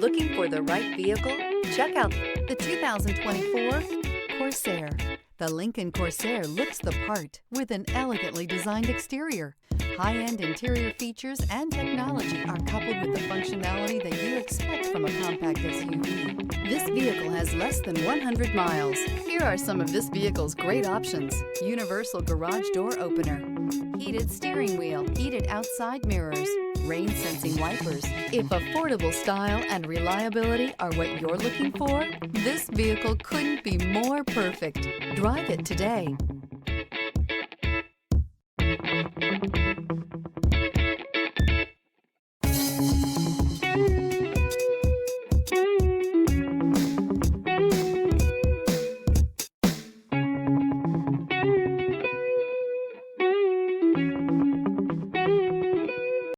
Looking for the right vehicle? Check out the 2024 Corsair. The Lincoln Corsair looks the part with an elegantly designed exterior. High-end interior features and technology are coupled with the functionality that you expect from a compact SUV. This vehicle has less than 100 miles. Here are some of this vehicle's great options: universal garage door opener, heated steering wheel, heated outside mirrors, rain-sensing wipers. If affordable style and reliability are what you're looking for, this vehicle couldn't be more perfect. Drive it today.